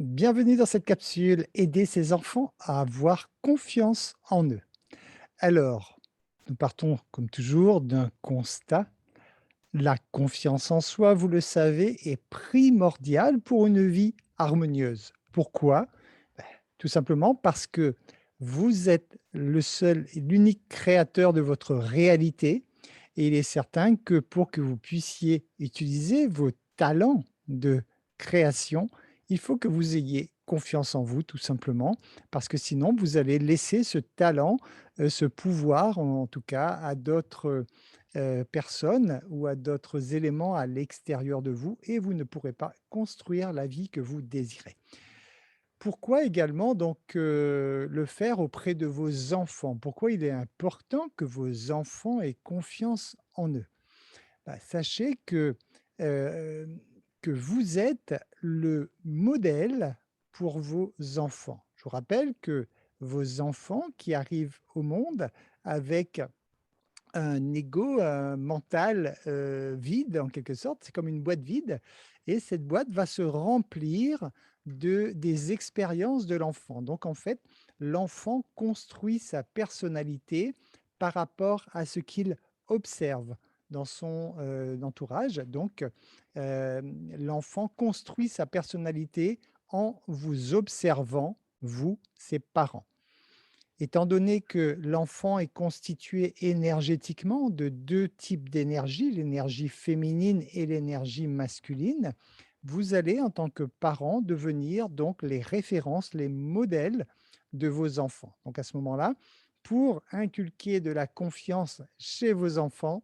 Bienvenue dans cette capsule, aider ses enfants à avoir confiance en eux. Alors, nous partons comme toujours d'un constat. La confiance en soi, vous le savez, est primordiale pour une vie harmonieuse. Pourquoi? Ben, tout simplement parce que vous êtes le seul et l'unique créateur de votre réalité et il est certain que pour que vous puissiez utiliser vos talents de création, il faut que vous ayez confiance en vous tout simplement parce que sinon vous allez laisser ce talent, ce pouvoir en tout cas à d'autres personnes ou à d'autres éléments à l'extérieur de vous et vous ne pourrez pas construire la vie que vous désirez. Pourquoi également donc, le faire auprès de vos enfants? Pourquoi il est important que vos enfants aient confiance en eux? Bah, sachez hem, que vous êtes le modèle pour vos enfants. Je vous rappelle que vos enfants qui arrivent au monde avec un ego, mental, vide en quelque sorte. C'est comme une boîte vide et cette boîte va se remplir des expériences de l'enfant. Donc en fait, l'enfant construit sa personnalité par rapport à ce qu'il observe dans son, entourage. Donc, l'enfant construit sa personnalité en vous observant, vous, ses parents. Étant donné que l'enfant est constitué énergétiquement de 2 types d'énergie, l'énergie féminine et l'énergie masculine, vous allez en tant que parent devenir donc les références, les modèles de vos enfants. Donc à ce moment-là, pour inculquer de la confiance chez vos enfants,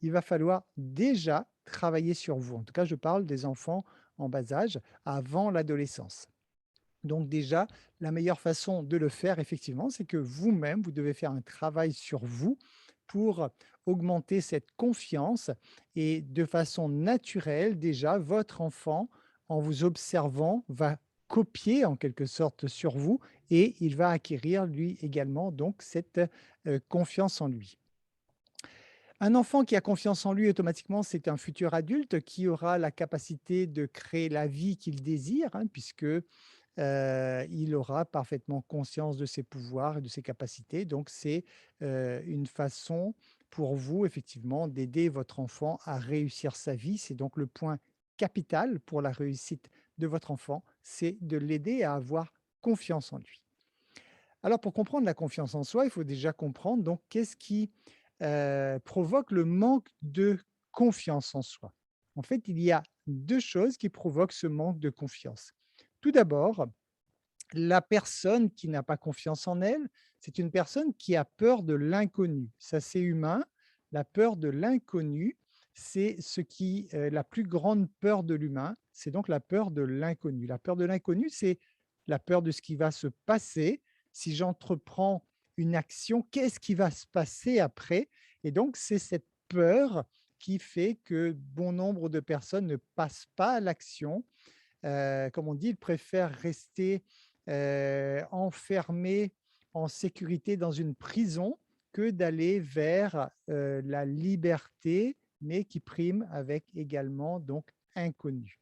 il va falloir déjà travailler sur vous. En tout cas, je parle des enfants en bas âge, avant l'adolescence. Donc déjà, la meilleure façon de le faire effectivement, c'est que vous-même, vous devez faire un travail sur vous pour augmenter cette confiance et de façon naturelle, déjà, votre enfant, en vous observant, va copier en quelque sorte sur vous et il va acquérir lui également donc cette, confiance en lui. Un enfant qui a confiance en lui, automatiquement, c'est un futur adulte qui aura la capacité de créer la vie qu'il désire, hein, puisque il aura parfaitement conscience de ses pouvoirs et de ses capacités. Donc c'est, une façon pour vous effectivement d'aider votre enfant à réussir sa vie. C'est donc le point capital pour la réussite de votre enfant, c'est de l'aider à avoir confiance en lui. Alors pour comprendre la confiance en soi, il faut déjà comprendre donc qu'est-ce qui, provoque le manque de confiance en soi? En fait, il y a 2 choses qui provoquent ce manque de confiance. Tout d'abord, la personne qui n'a pas confiance en elle, c'est une personne qui a peur de l'inconnu. Ça, c'est humain. La peur de l'inconnu, c'est ce qui, la plus grande peur de l'humain, c'est donc la peur de l'inconnu. La peur de l'inconnu, c'est la peur de ce qui va se passer. Si j'entreprends une action, qu'est-ce qui va se passer après? Et donc, c'est cette peur qui fait que bon nombre de personnes ne passent pas à l'action. Comme on dit, ils préfèrent rester, enfermés en sécurité dans une prison que d'aller vers, la liberté, mais qui prime avec également donc inconnu.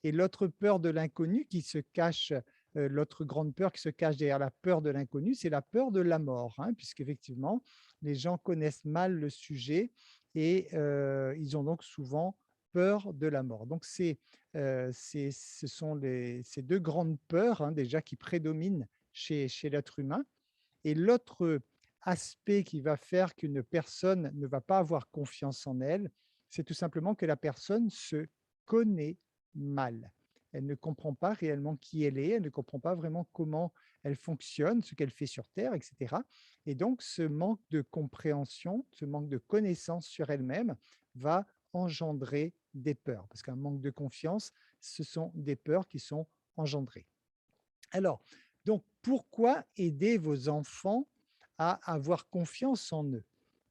Et l'autre peur de l'inconnu qui se cache, l'autre grande peur qui se cache derrière la peur de l'inconnu, c'est la peur de la mort, hein, puisqu'effectivement, les gens connaissent mal le sujet et ils ont donc souvent peur de la mort. Donc ce sont ces 2 grandes peurs, hein, déjà qui prédominent chez l'être humain et l'autre aspect qui va faire qu'une personne ne va pas avoir confiance en elle, c'est tout simplement que la personne se connaît mal. Elle ne comprend pas réellement qui elle ne comprend pas vraiment comment elle fonctionne, ce qu'elle fait sur terre et cetera et donc ce manque de compréhension, ce manque de connaissance sur elle-même va engendrer des peurs. Parce qu'un manque de confiance, ce sont des peurs qui sont engendrées. Alors, donc pourquoi aider vos enfants à avoir confiance en eux?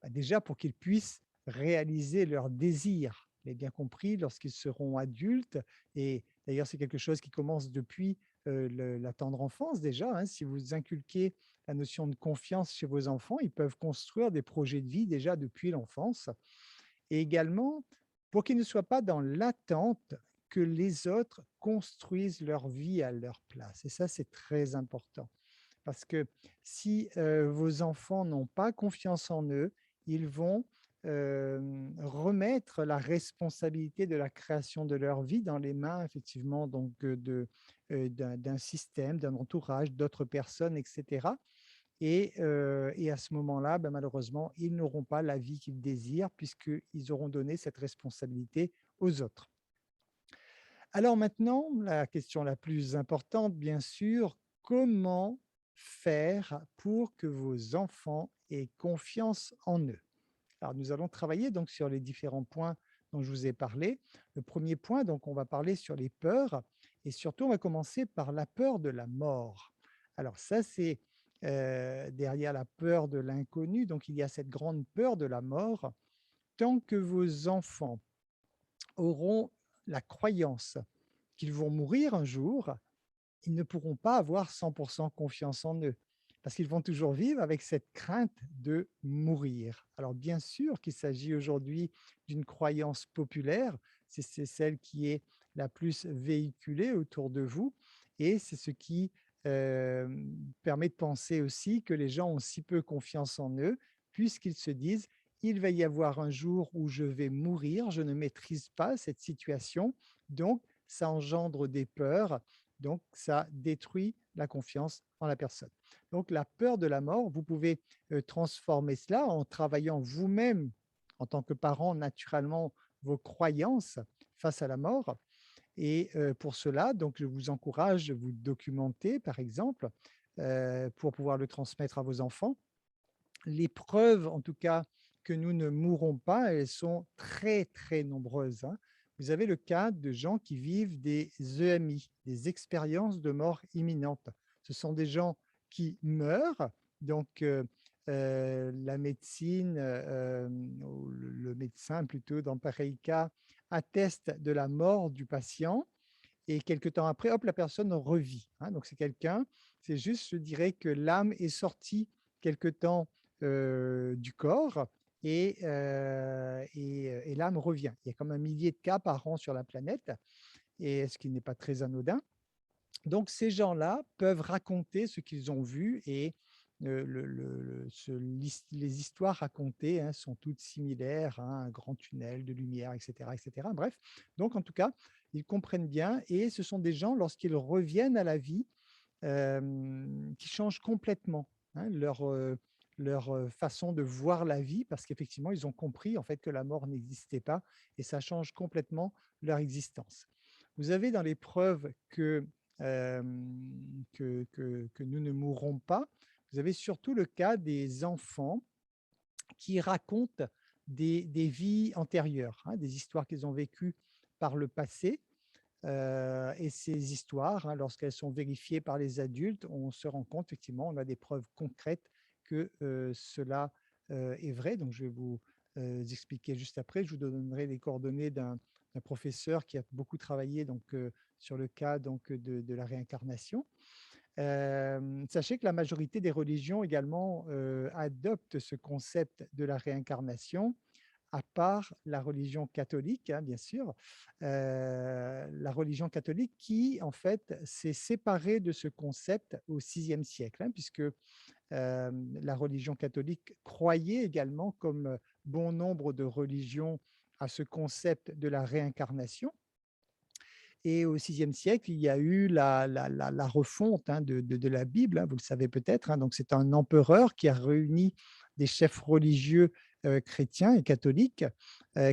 Bah, déjà pour qu'ils puissent réaliser leurs désirs. Vous l'avez bien compris, lorsqu'ils seront adultes et d'ailleurs c'est quelque chose qui commence depuis, la tendre enfance déjà, hein. Si vous inculquez la notion de confiance chez vos enfants, ils peuvent construire des projets de vie déjà depuis l'enfance et également pour qu'ils ne soient pas dans l'attente que les autres construisent leur vie à leur place et ça, c'est très important. Parce que si, vos enfants n'ont pas confiance en eux, ils vont, remettre la responsabilité de la création de leur vie dans les mains effectivement donc, d'un système, d'un entourage, d'autres personnes et cetera et à ce moment-là, bah, malheureusement, ils n'auront pas la vie qu'ils désirent puisqu'ils auront donné cette responsabilité aux autres. Alors maintenant, la question la plus importante, bien sûr, comment faire pour que vos enfants aient confiance en eux? Alors nous allons travailler donc sur les différents points dont je vous ai parlé. Le premier point, donc on va parler sur les peurs et surtout on va commencer par la peur de la mort. Alors ça c'est, derrière la peur de l'inconnu, donc il y a cette grande peur de la mort. Tant que vos enfants auront la croyance qu'ils vont mourir un jour, ils ne pourront pas avoir 100 confiance en eux, parce qu'ils vont toujours vivre avec cette crainte de mourir. Alors bien sûr qu'il s'agit aujourd'hui d'une croyance populaire, c'est celle qui est la plus véhiculée autour de vous et c'est ce qui, permet de penser aussi que les gens ont si peu confiance en eux, puisqu'ils se disent: «Il va y avoir un jour où je vais mourir, je ne maîtrise pas cette situation», donc ça engendre des peurs donc, ça détruit la confiance en la personne. Donc, la peur de la mort, vous pouvez transformer cela en travaillant vous-même, en tant que parent, naturellement, vos croyances face à la mort. Et pour cela, donc, je vous encourage de vous documenter, par exemple, pour pouvoir le transmettre à vos enfants. Les preuves, en tout cas, que nous ne mourrons pas, elles sont très, très nombreuses, hein. Vous avez le cas de gens qui vivent des EMI, des expériences de mort imminente. Ce sont des gens qui meurent, donc la médecine, ou le médecin plutôt dans pareil cas, atteste de la mort du patient et quelque temps après, hop, la personne revit, hein. Donc c'est quelqu'un c'est juste, je dirais que l'âme est sortie quelque temps, du corps et l'âme revient. Il y a comme un millier de cas par an sur la planète et ce qui n'est pas très anodin. Donc ces gens-là peuvent raconter ce qu'ils ont vu et les histoires racontées, hein, sont toutes similaires, hein, un grand tunnel de lumière et cetera et cetera. Bref, donc en tout cas, ils comprennent bien et ce sont des gens, lorsqu'ils reviennent à la vie, qui changent complètement, hein, leur façon de voir la vie parce qu'effectivement, ils ont compris en fait que la mort n'existait pas et ça change complètement leur existence. Vous avez dans les preuves que nous ne mourrons pas, vous avez surtout le cas des enfants qui racontent des vies antérieures, hein, des histoires qu'ils ont vécues par le passé. Et ces histoires, hein, lorsqu'elles sont vérifiées par les adultes, on se rend compte effectivement, on a des preuves concrètes que cela est vrai. Donc, je vais vous expliquer juste après. Je vous donnerai les coordonnées d'un professeur qui a beaucoup travaillé donc, sur le cas donc, de la réincarnation. Sachez que la majorité des religions également adoptent ce concept de la réincarnation à part la religion catholique, hein, bien sûr. La religion catholique qui, en fait, s'est séparée de ce concept au VIe siècle, hein, puisque la religion catholique croyait également, comme bon nombre de religions, à ce concept de la réincarnation. Et au VIe siècle, il y a eu la refonte, hein, de la Bible, hein, vous le savez peut-être, hein. Donc c'est un empereur qui a réuni des chefs religieux, chrétiens et catholiques,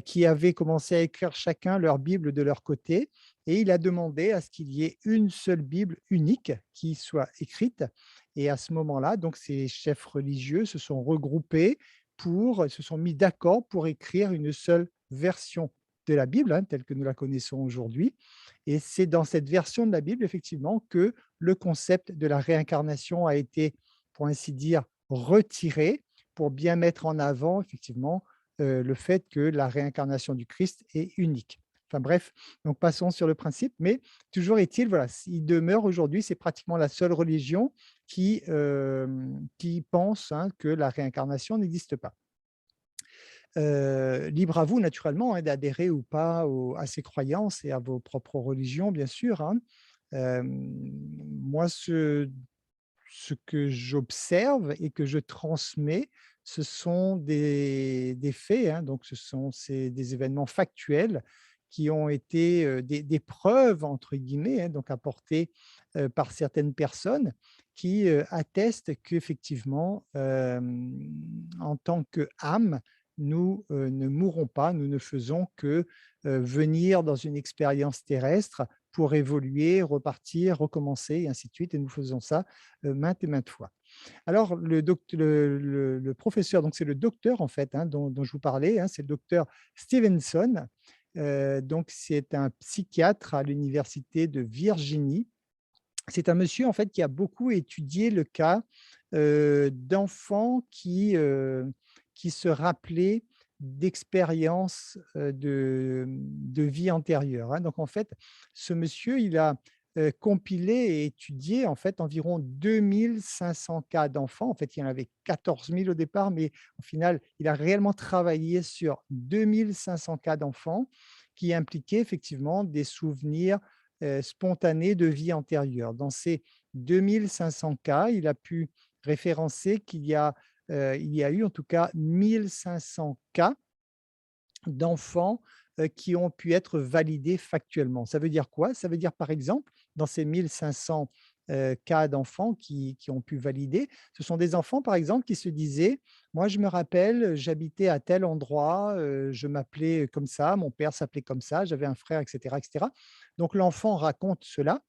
qui avaient commencé à écrire chacun leur Bible de leur côté et il a demandé à ce qu'il y ait une seule Bible unique qui soit écrite et à ce moment-là, donc ces chefs religieux se sont mis d'accord pour écrire une seule version de la Bible, hein, telle que nous la connaissons aujourd'hui et c'est dans cette version de la Bible, effectivement, que le concept de la réincarnation a été, pour ainsi dire, retiré pour bien mettre en avant, effectivement, le fait que la réincarnation du Christ est unique. Enfin bref, donc passons sur le principe, mais toujours est-il, voilà, il demeure aujourd'hui, c'est pratiquement la seule religion qui pense, hein, que la réincarnation n'existe pas. Libre à vous naturellement, hein, d'adhérer ou pas à ces croyances et à vos propres religions, bien sûr, hein. Moi, ce que j'observe et que je transmets, ce sont des faits, hein, donc c'est des événements factuels qui ont été, des «preuves» entre guillemets, hein, donc apportées, par certaines personnes qui, attestent qu'effectivement, en tant qu'âme, nous, ne mourrons pas, nous ne faisons que, venir dans une expérience terrestre pour évoluer, repartir, recommencer et ainsi de suite et nous faisons ça maintes et maintes fois. Alors le professeur, donc c'est le docteur en fait, hein, dont je vous parlais, hein, c'est le docteur Stevenson. Donc c'est un psychiatre à l'université de Virginie. C'est un monsieur en fait qui a beaucoup étudié le cas, d'enfants qui se rappelaient d'expériences, de vie antérieure, hein. Donc en fait, ce monsieur, il a, compilé et étudié en fait environ 2 500 cas d'enfants. En fait, il y en avait 14 000 au départ, mais au final, il a réellement travaillé sur 2 500 cas d'enfants qui impliquaient effectivement des souvenirs spontanée de vie antérieure. Dans ces 2 500 cas, il a pu référencer il y a eu en tout cas 1 500 cas d'enfants, qui ont pu être validés factuellement. Ça veut dire quoi? Ça veut dire, par exemple, dans ces 1 500 cas d'enfants qui ont pu valider, ce sont des enfants, par exemple, qui se disaient: «Moi, je me rappelle, j'habitais à tel endroit, je m'appelais comme ça, mon père s'appelait comme ça, j'avais un frère» et cetera et cetera. Donc l'enfant raconte cela.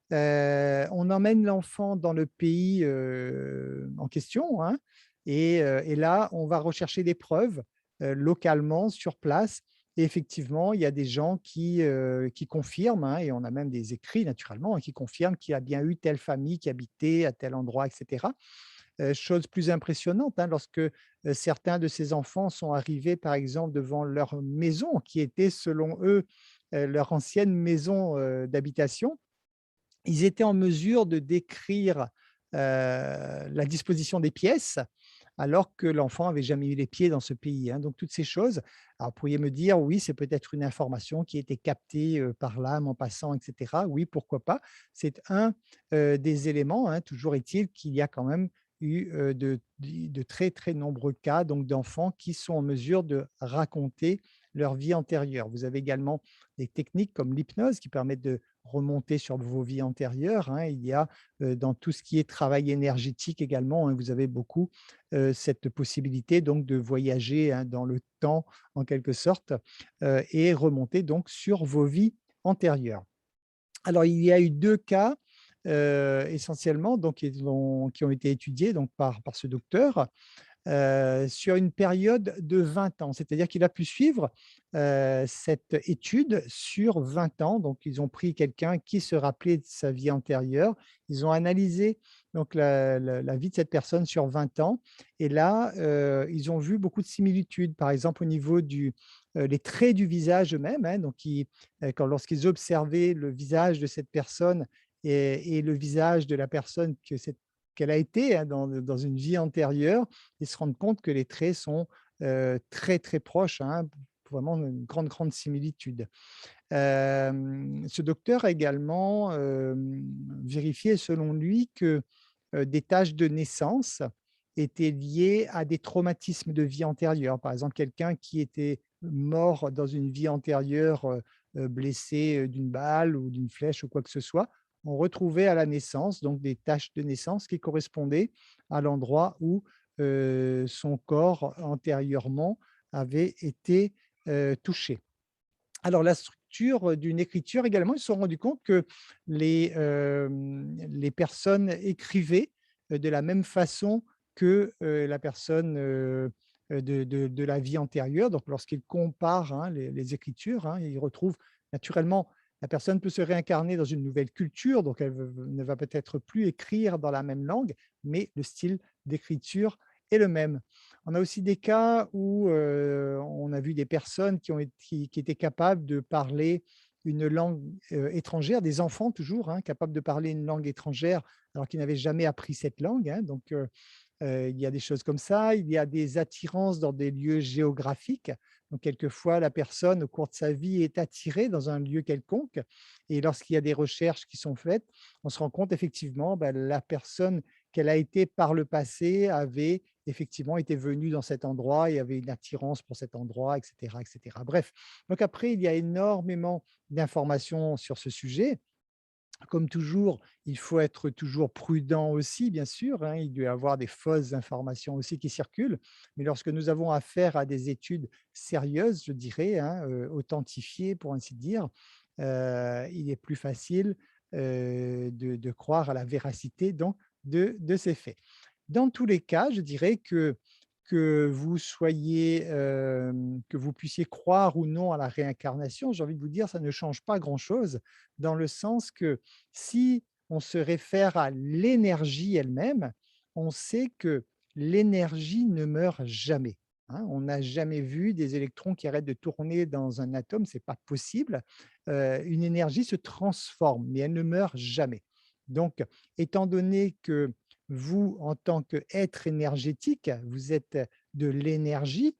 On emmène l'enfant dans le pays, en question, hein, et là, on va rechercher des preuves, localement, sur place et effectivement, il y a des gens qui confirment, hein, et on a même des écrits naturellement, hein, qui confirment qu'il y a bien eu telle famille qui habitait à tel endroit et cetera. Chose plus impressionnante, hein, lorsque, certains de ces enfants sont arrivés, par exemple, devant leur maison qui était selon eux, leur ancienne maison, d'habitation, ils étaient en mesure de décrire, la disposition des pièces, alors que l'enfant avait jamais eu les pieds dans ce pays, hein. Donc toutes ces choses, alors vous pourriez me dire: «Oui, c'est peut-être une information qui a été captée, par l'âme en passant et cetera». Oui, pourquoi pas? C'est un, des éléments, hein. Toujours est-il qu'il y a quand même eu, de très, très nombreux cas donc d'enfants qui sont en mesure de raconter leur vie antérieure. Vous avez également des techniques comme l'hypnose qui permettent de remonter sur vos vies antérieures, hein. Il y a, dans tout ce qui est travail énergétique également, hein, vous avez beaucoup, cette possibilité donc de voyager, hein, dans le temps en quelque sorte, et remonter donc sur vos vies antérieures. Alors il y a eu 2 cas, essentiellement donc qui ont été étudiés donc par ce docteur, sur une période de 20 ans. C'est-à-dire qu'il a pu suivre, cette étude sur 20 ans. Donc ils ont pris quelqu'un qui se rappelait de sa vie antérieure. Ils ont analysé donc la vie de cette personne sur 20 ans et là, ils ont vu beaucoup de similitudes. Par exemple, au niveau les traits du visage eux-mêmes, hein, donc lorsqu'ils observaient le visage de cette personne et le visage de la personne qu'elle a été, hein, dans une vie antérieure, ils se rendent compte que les traits sont, très, très proches, hein, vraiment une grande, grande similitude. Ce docteur a également, vérifié selon lui que, des taches de naissance étaient liées à des traumatismes de vie antérieure. Par exemple, quelqu'un qui était mort dans une vie antérieure, blessé, d'une balle ou d'une flèche ou quoi que ce soit, on retrouvait à la naissance donc des taches de naissance qui correspondaient à l'endroit où, son corps antérieurement avait été, touché. Alors la structure d'une écriture également, ils se sont rendus compte que les personnes écrivaient, de la même façon que, la personne, de la vie antérieure. Donc lorsqu'ils comparent, hein, les écritures, hein, ils retrouvent naturellement la personne peut se réincarner dans une nouvelle culture, donc elle ne va peut-être plus écrire dans la même langue, mais le style d'écriture est le même. On a aussi des cas où, on a vu des personnes qui étaient capables de parler une langue, étrangère, des enfants toujours, hein, capables de parler une langue étrangère alors qu'ils n'avaient jamais appris cette langue, hein. Donc, Il y a des choses comme ça. Il y a des attirances dans des lieux géographiques. Donc quelquefois, la personne, au cours de sa vie, est attirée dans un lieu quelconque et lorsqu'il y a des recherches qui sont faites, on se rend compte effectivement, la personne qu'elle a été par le passé avait effectivement été venue dans cet endroit et avait une attirance pour cet endroit et cetera et cetera. Bref, donc après, il y a énormément d'informations sur ce sujet. Comme toujours, il faut être toujours prudent aussi, bien sûr, hein. Il doit y avoir des fausses informations aussi qui circulent. Mais lorsque nous avons affaire à des études sérieuses, je dirais, hein, authentifiées pour ainsi dire, il est plus facile, de croire à la véracité donc de ces faits. Dans tous les cas, je dirais que vous soyez, que vous puissiez croire ou non à la réincarnation, j'ai envie de vous dire, ça ne change pas grand-chose dans le sens que si on se réfère à l'énergie elle-même, on sait que l'énergie ne meurt jamais, hein. On n'a jamais vu des électrons qui arrêtent de tourner dans un atome, c'est pas possible. Une énergie se transforme, mais elle ne meurt jamais. Donc, étant donné que vous, en tant qu'être énergétique, vous êtes de l'énergie,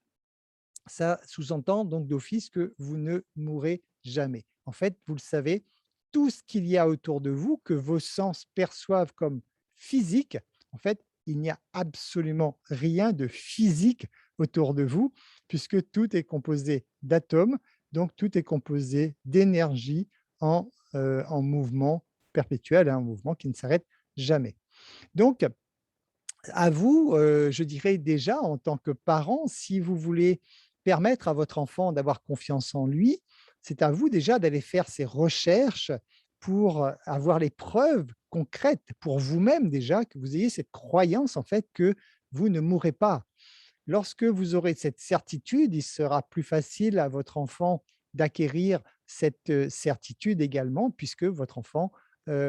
ça sous-entend donc d'office que vous ne mourrez jamais. En fait, vous le savez, tout ce qu'il y a autour de vous, que vos sens perçoivent comme physique, en fait, il n'y a absolument rien de physique autour de vous, puisque tout est composé d'atomes, donc tout est composé d'énergie en mouvement perpétuel, hein, un mouvement qui ne s'arrête jamais. Donc, à vous, je dirais déjà en tant que parent, si vous voulez permettre à votre enfant d'avoir confiance en lui, c'est à vous déjà d'aller faire ces recherches pour, avoir les preuves concrètes pour vous-même déjà, que vous ayez cette croyance en fait que vous ne mourrez pas. Lorsque vous aurez cette certitude, il sera plus facile à votre enfant d'acquérir cette, certitude également puisque votre enfant,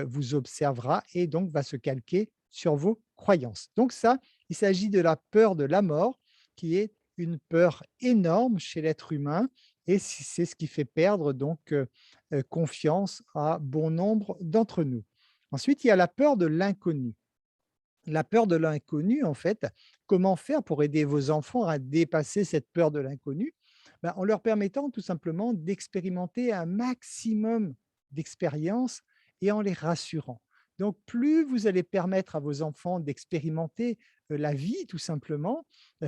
vous observera et donc va se calquer sur vos croyances. Donc ça, il s'agit de la peur de la mort qui est une peur énorme chez l'être humain et c'est ce qui fait perdre donc, confiance à bon nombre d'entre nous. Ensuite, il y a la peur de l'inconnu. La peur de l'inconnu, en fait, comment faire pour aider vos enfants à dépasser cette peur de l'inconnu? En leur permettant tout simplement d'expérimenter un maximum d'expériences et en les rassurant. Donc, plus vous allez permettre à vos enfants d'expérimenter la vie, tout simplement,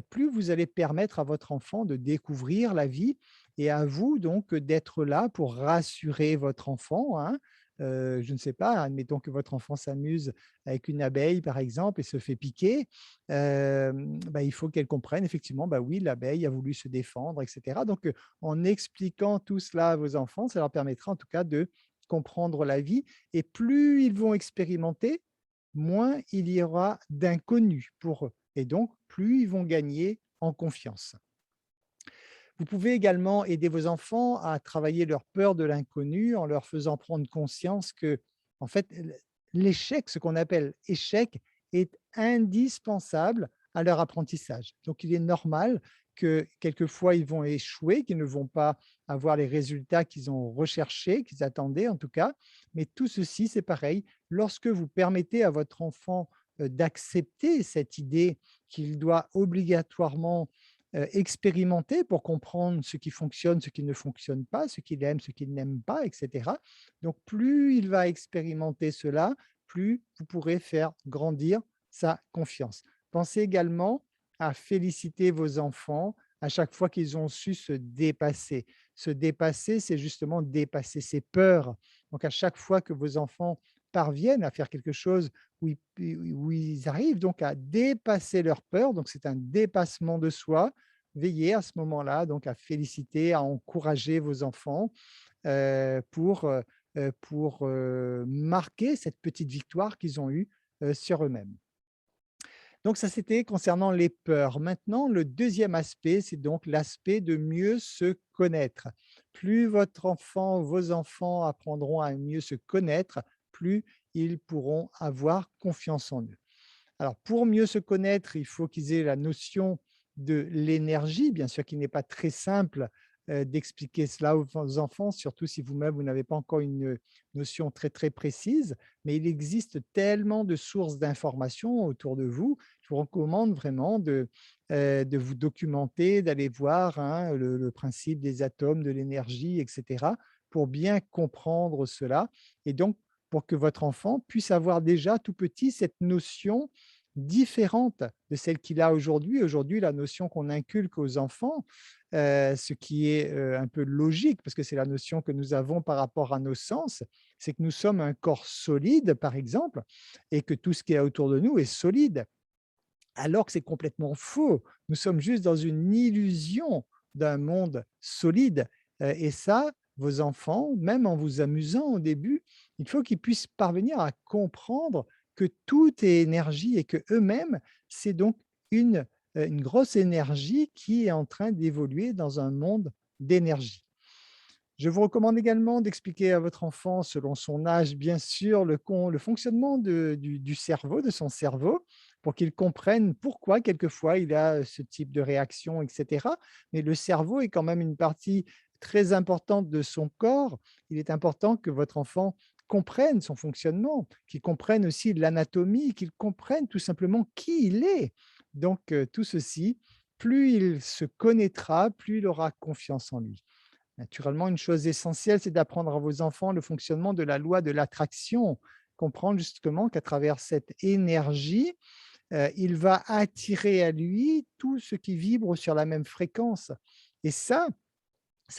plus vous allez permettre à votre enfant de découvrir la vie et à vous donc d'être là pour rassurer votre enfant, hein. Je ne sais pas, admettons que votre enfant s'amuse avec une abeille, par exemple, et se fait piquer, il faut qu'elle comprenne effectivement, oui, l'abeille a voulu se défendre, et cetera. Donc, en expliquant tout cela à vos enfants, ça leur permettra en tout cas de comprendre la vie et plus ils vont expérimenter, moins il y aura d'inconnus pour eux et donc plus ils vont gagner en confiance. Vous pouvez également aider vos enfants à travailler leur peur de l'inconnu en leur faisant prendre conscience que, en fait, l'échec, ce qu'on appelle échec, est indispensable à leur apprentissage. Donc, il est normal que quelquefois ils vont échouer, qu'ils ne vont pas avoir les résultats qu'ils ont recherchés, qu'ils attendaient en tout cas. Mais tout ceci, c'est pareil. Lorsque vous permettez à votre enfant d'accepter cette idée qu'il doit obligatoirement expérimenter pour comprendre ce qui fonctionne, ce qui ne fonctionne pas, ce qu'il aime, ce qu'il n'aime pas, et cetera. Donc plus il va expérimenter cela, plus vous pourrez faire grandir sa confiance. Pensez également à féliciter vos enfants à chaque fois qu'ils ont su se dépasser. Se dépasser, c'est justement dépasser ses peurs. Donc à chaque fois que vos enfants parviennent à faire quelque chose où ils arrivent donc à dépasser leurs peurs, donc c'est un dépassement de soi. Veillez à ce moment-là donc à féliciter, à encourager vos enfants, pour marquer cette petite victoire qu'ils ont eue, sur eux-mêmes. Donc ça, c'était concernant les peurs. Maintenant, le deuxième aspect, c'est donc l'aspect de mieux se connaître. Plus votre enfant, vos enfants apprendront à mieux se connaître, plus ils pourront avoir confiance en eux. Alors, pour mieux se connaître, il faut qu'ils aient la notion de l'énergie, bien sûr qu'il n'est pas très simple, d'expliquer cela aux enfants, surtout si vous-même, vous n'avez pas encore une notion très, très précise, mais il existe tellement de sources d'informations autour de vous. Je vous recommande vraiment de vous documenter, d'aller voir, hein, le principe des atomes, de l'énergie, et cetera, pour bien comprendre cela et donc pour que votre enfant puisse avoir déjà tout petit cette notion différente de celle qu'il a aujourd'hui. Aujourd'hui, la notion qu'on inculque aux enfants, ce qui est, un peu logique parce que c'est la notion que nous avons par rapport à nos sens, c'est que nous sommes un corps solide, par exemple, et que tout ce qui est autour de nous est solide. Alors que c'est complètement faux. Nous sommes juste dans une illusion d'un monde solide, et ça, vos enfants, même en vous amusant au début, il faut qu'ils puissent parvenir à comprendre que tout est énergie et que eux mêmes c'est donc une, une grosse énergie qui est en train d'évoluer dans un monde d'énergie. Je vous recommande également d'expliquer à votre enfant, selon son âge bien sûr, le fonctionnement du cerveau, de son cerveau, pour qu'il comprenne pourquoi quelquefois il a ce type de réaction et cetera. Mais le cerveau est quand même une partie très importante de son corps. Il est important que votre enfant comprenne son fonctionnement, qu'il comprenne aussi l'anatomie, qu'il comprenne tout simplement qui il est. Donc tout ceci, plus il se connaîtra, plus il aura confiance en lui. Naturellement, une chose essentielle, c'est d'apprendre à vos enfants le fonctionnement de la loi de l'attraction. Comprendre justement qu'à travers cette énergie, il va attirer à lui tout ce qui vibre sur la même fréquence. Et ça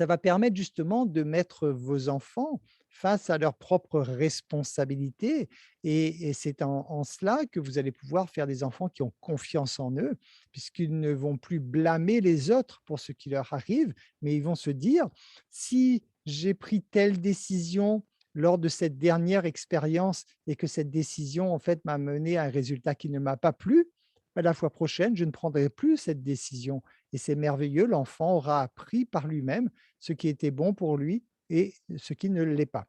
va permettre justement de mettre vos enfants face à leurs propres responsabilités et c'est en cela que vous allez pouvoir faire des enfants qui ont confiance en eux, puisqu'ils ne vont plus blâmer les autres pour ce qui leur arrive, mais ils vont se dire: «Si j'ai pris telle décision lors de cette dernière expérience et que cette décision, en fait, m'a mené à un résultat qui ne m'a pas plu, bah, la fois prochaine, je ne prendrai plus cette décision» et c'est merveilleux, l'enfant aura appris par lui-même ce qui était bon pour lui et ce qui ne l'est pas.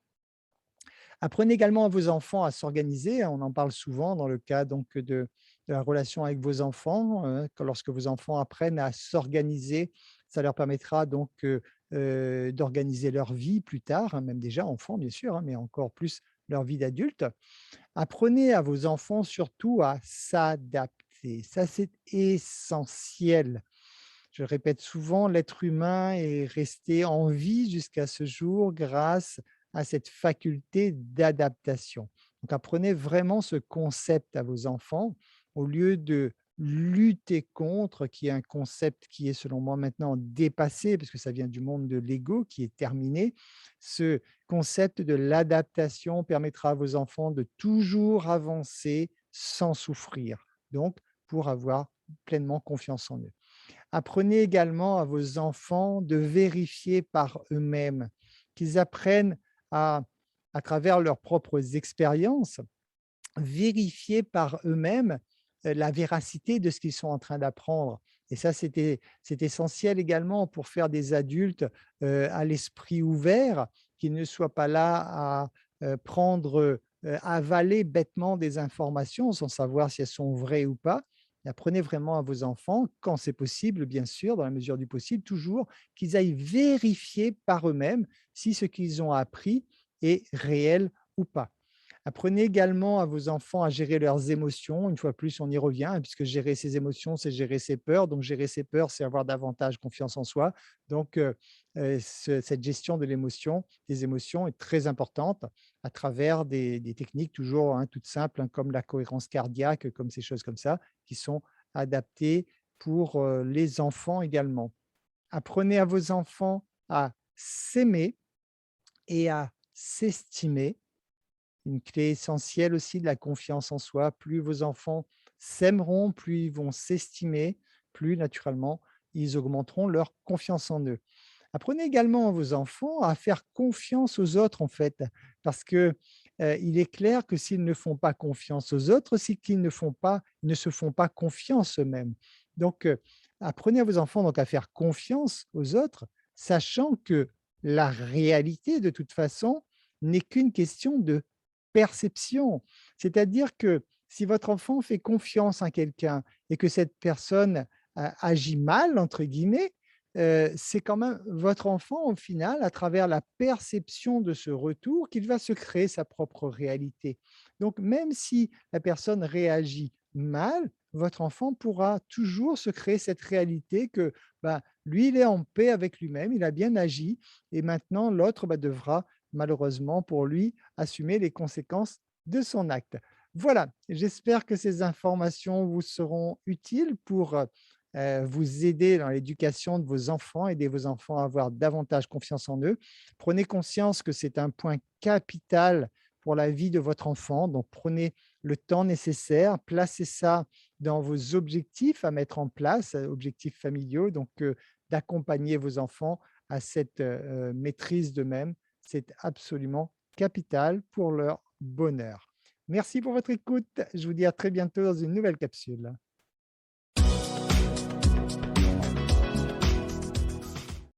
Apprenez également à vos enfants à s'organiser, hein, on en parle souvent dans le cas donc de la relation avec vos enfants, lorsque vos enfants apprennent à s'organiser, ça leur permettra donc, d'organiser leur vie plus tard, hein, même déjà enfants bien sûr, hein, mais encore plus leur vie d'adulte. Apprenez à vos enfants surtout à s'adapter, ça c'est essentiel. Je le répète souvent, l'être humain est resté en vie jusqu'à ce jour grâce à cette faculté d'adaptation. Donc apprenez vraiment ce concept à vos enfants au lieu de lutter contre, qui est un concept qui est selon moi maintenant dépassé, parce que ça vient du monde de l'ego qui est terminé. Ce concept de l'adaptation permettra à vos enfants de toujours avancer sans souffrir, donc pour avoir pleinement confiance en eux. Apprenez également à vos enfants de vérifier par eux-mêmes, qu'ils apprennent à à travers leurs propres expériences, vérifier par eux-mêmes, la véracité de ce qu'ils sont en train d'apprendre et ça, c'est essentiel également pour faire des adultes, à l'esprit ouvert, qui ne soient pas là à, prendre, avaler bêtement des informations sans savoir si elles sont vraies ou pas. Et apprenez vraiment à vos enfants, quand c'est possible bien sûr, dans la mesure du possible, toujours, qu'ils aillent vérifier par eux-mêmes si ce qu'ils ont appris est réel ou pas. Apprenez également à vos enfants à gérer leurs émotions. Une fois plus, on y revient, hein, puisque gérer ses émotions, c'est gérer ses peurs. Donc, gérer ses peurs, c'est avoir davantage confiance en soi. Donc, cette gestion de l'émotion, des émotions est très importante à travers des techniques toujours hein, toutes simples, hein, comme la cohérence cardiaque, comme ces choses comme ça, qui sont adaptées pour les enfants également. Apprenez à vos enfants à s'aimer et à s'estimer une clé essentielle aussi de la confiance en soi. Plus vos enfants s'aimeront, plus ils vont s'estimer, plus naturellement ils augmenteront leur confiance en eux. Apprenez également à vos enfants à faire confiance aux autres en fait, parce que, il est clair que s'ils ne font pas confiance aux autres, c'est qu'ils ne se font pas confiance eux-mêmes. Donc, apprenez à vos enfants donc à faire confiance aux autres, sachant que la réalité de toute façon n'est qu'une question de perception. C'est-à-dire que si votre enfant fait confiance à quelqu'un et que cette personne, «agit mal» entre guillemets, c'est quand même votre enfant au final, à travers la perception de ce retour, qu'il va se créer sa propre réalité. Donc même si la personne réagit mal, votre enfant pourra toujours se créer cette réalité que, bah, lui, il est en paix avec lui-même, il a bien agi et maintenant l'autre, bah, devra malheureusement pour lui assumer les conséquences de son acte. Voilà, j'espère que ces informations vous seront utiles pour, vous aider dans l'éducation de vos enfants, aider vos enfants à avoir davantage confiance en eux. Prenez conscience que c'est un point capital pour la vie de votre enfant, donc prenez le temps nécessaire, placez ça dans vos objectifs à mettre en place, objectifs familiaux, donc d'accompagner vos enfants à cette, maîtrise d'eux-mêmes. C'est absolument capital pour leur bonheur. Merci pour votre écoute. Je vous dis à très bientôt dans une nouvelle capsule.